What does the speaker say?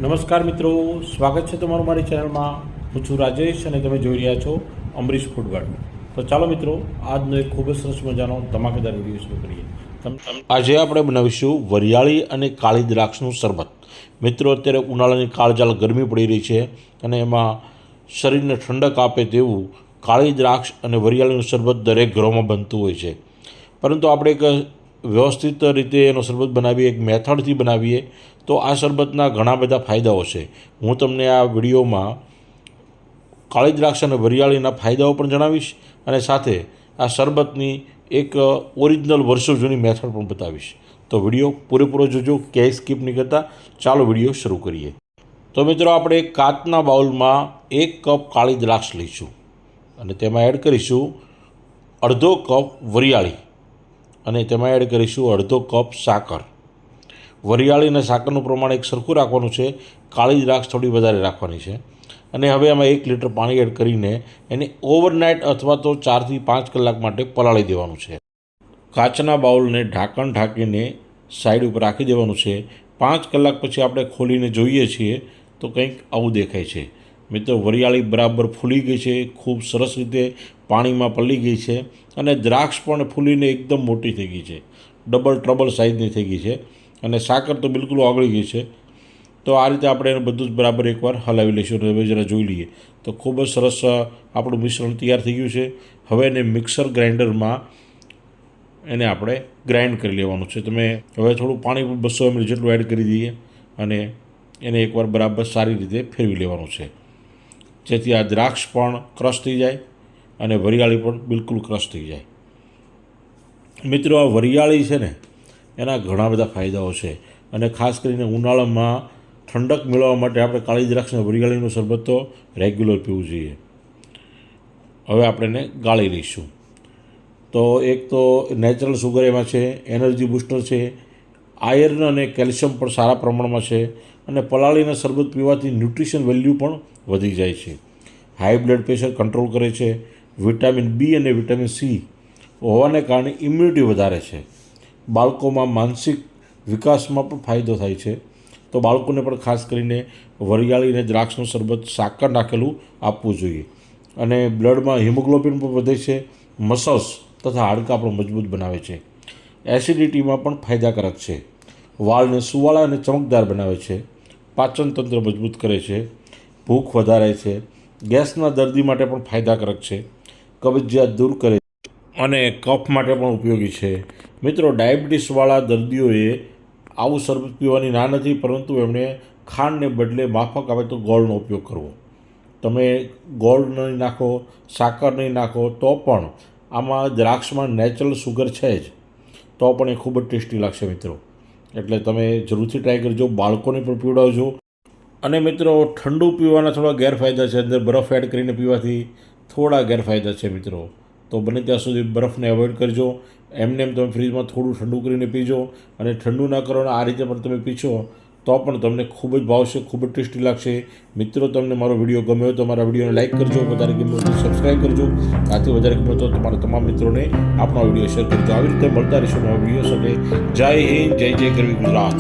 નમસ્કાર મિત્રો, સ્વાગત છે તમારું મારી ચેનલમાં। હું છું રાજેશ અને તમે જોઈ રહ્યા છો અમરીશ ફૂડ વર્લ્ડ। તો ચાલો મિત્રો, આજનો એક ખૂબ જ સરસ મજાનો ધમાકેદાર વિડીયો શરૂ કરીએ। આજે આપણે બનાવીશું વરિયાળી અને કાળી દ્રાક્ષનું શરબત। મિત્રો, અત્યારે ઉનાળાની કાળઝાળ ગરમી પડી રહી છે અને એમાં શરીરને ઠંડક આપે તેવું કાળી દ્રાક્ષ અને વરિયાળીનું શરબત દરેક ઘરોમાં બનતું હોય છે, પરંતુ આપણે એક વ્યવસ્થિત રીતે એનો શરબત બનાવીએ, એક મેથડથી બનાવીએ તો આ શરબતના ઘણા બધા ફાયદાઓ છે। હું તમને આ વિડીયોમાં કાળી દ્રાક્ષ અને વરિયાળીના ફાયદાઓ પણ જણાવીશ અને સાથે આ શરબતની એક ઓરિજિનલ વર્ષો જૂની મેથડ પણ બતાવીશ। તો વિડીયો પૂરેપૂરો જોજો, ક્યાંય સ્કીપ નહીં કરતા। ચાલો વિડીયો શરૂ કરીએ। તો મિત્રો, આપણે એક કાચના બાઉલમાં 1 કપ કાળી દ્રાક્ષ લઈશું અને તેમાં એડ કરીશું અડધો કપ વરિયાળી અને તેમાં એડ કરીશું અડધો કપ સાકર। વરિયાળી અને સાકરનું પ્રમાણ એક સરખું રાખવાનું છે, કાળી દ્રાક્ષ થોડી વધારે રાખવાની છે। અને હવે આમાં 1 લીટર પાણી એડ કરીને એને ઓવરનાઇટ અથવા તો 4 થી 5 કલાક માટે પલાળી દેવાનું છે। કાચના બાઉલને ઢાંકણ ઢાંકીને સાઈડ ઉપર રાખી દેવાનું છે। 5 કલાક પછી આપણે ખોલીને જોઈએ છીએ તો કંઈક આવું દેખાય છે। મિત્રો, વરિયાળી બરાબર ફૂલી ગઈ છે, ખૂબ સરસ રીતે પાણીમાં પલળી ગઈ છે અને દ્રાક્ષ પણ ફૂલીને એકદમ મોટી થઈ ગઈ છે, ડબલ ટ્રબલ સાઇઝની થઈ ગઈ છે અને સાકર તો બિલકુલ ઓગળી ગઈ છે। તો આ રીતે આપણે એને બધું જ બરાબર એકવાર હલાવી લઈશું। હવે જરા જોઈ લઈએ તો ખૂબ જ સરસ આપણું મિશ્રણ તૈયાર થઈ ગયું છે। હવે એને મિક્સર ગ્રાઇન્ડરમાં એને આપણે ગ્રાઇન્ડ કરી લેવાનું છે। તમે હવે થોડું પાણી 200 ml જેટલું એડ કરી દઈએ અને એને એકવાર બરાબર સારી રીતે ફેરવી લેવાનું છે, જેથી આ દ્રાક્ષ પણ ક્રશ થઈ જાય અને વરિયાળી પણ બિલકુલ ક્રશ થઈ જાય। મિત્રો, આ વરિયાળી છે ને, એના ઘણા બધા ફાયદાઓ છે અને ખાસ કરીને ઉનાળામાં ઠંડક મેળવવા માટે આપણે કાળી દ્રાક્ષ અને વરિયાળીનું શરબત તો રેગ્યુલર પીવું જોઈએ। હવે આપણે એને ગાળી લઈશું। તો એક તો નેચરલ સુગર એમાં છે, એનર્જી બૂસ્ટર છે, આયર્ન અને કેલ્શિયમ પણ સારા પ્રમાણમાં છે અને પલાળીને શરબત પીવાથી ન્યુટ્રિશન વેલ્યુ પણ વધી જાય છે। હાઈ બ્લડ પ્રેશર કંટ્રોલ કરે છે, વિટામિન બી અને વિટામિન સી હોવાને કારણે ઇમ્યુનિટી વધારે છે। બાળકોમાં માનસિક વિકાસમાં પણ ફાયદો થાય છે, તો બાળકોને પણ ખાસ કરીને વરિયાળી અને દ્રાક્ષનું શરબત સાકર નાખેલું આપવું જોઈએ અને બ્લડમાં હિમોગ્લોબિન પણ વધે છે, મસલ્સ તથા હાડકાં પણ મજબૂત બનાવે છે, એસિડિટીમાં પણ ફાયદાકારક છે, વાળને સુવાળા અને ચમકદાર બનાવે છે, પાચન તંત્ર મજબૂત કરે છે, ભૂખ વધારે છે, ગેસના દર્દી માટે પણ ફાયદાકારક છે, કબજિયાત દૂર કરે છે અને કફ માટે પણ ઉપયોગી છે। મિત્રો, ડાયાબિટીસવાળા દર્દીઓએ આવું શરબત પીવાની ના નથી, પરંતુ એમણે ખાંડને બદલે માફક આવે તો ગોળનો ઉપયોગ કરવો। તમે ગોળ નહીં નાખો, સાકર નહીં નાખો તો પણ આમાં દ્રાક્ષમાં નેચરલ સુગર છે જ, તો પણ એ ખૂબ જ ટેસ્ટી લાગશે મિત્રો। એટલે તમે જરૂરથી ટ્રાય કરજો, બાળકોને પણ પીવડાવજો। અને મિત્રો, ઠંડુ પીવાના થોડા ગેરફાયદા છે, અંદર બરફ એડ કરીને પીવાથી થોડા ગેરફાયદા છે મિત્રો। તો બને ત્યાં સુધી બરફને અવોઇડ કરજો। એમને તમે ફ્રીજમાં થોડું ઠંડુ કરીને પીજો અને ઠંડુ ના કરો અને આ રીતે પણ તમે પીશો તો પણ તમને ખૂબ જ ભાવશે, ખૂબ જ ટેસ્ટી લાગશે। મિત્રો, તમને મારો વિડીયો ગમ્યો તો મારા વિડીયોને લાઇક કરજો, વધારે ગમ્યો તો સબસ્ક્રાઈબ કરજો, આથી વધારે ગમ્યો તો તમારા તમામ મિત્રોને આપણો વિડીયો શેર કરજો। આવી રીતે મળતા રહીશું નવા વિડીયો સાથે। જય હિન્દ, જય જય ગરવી ગુજરાત।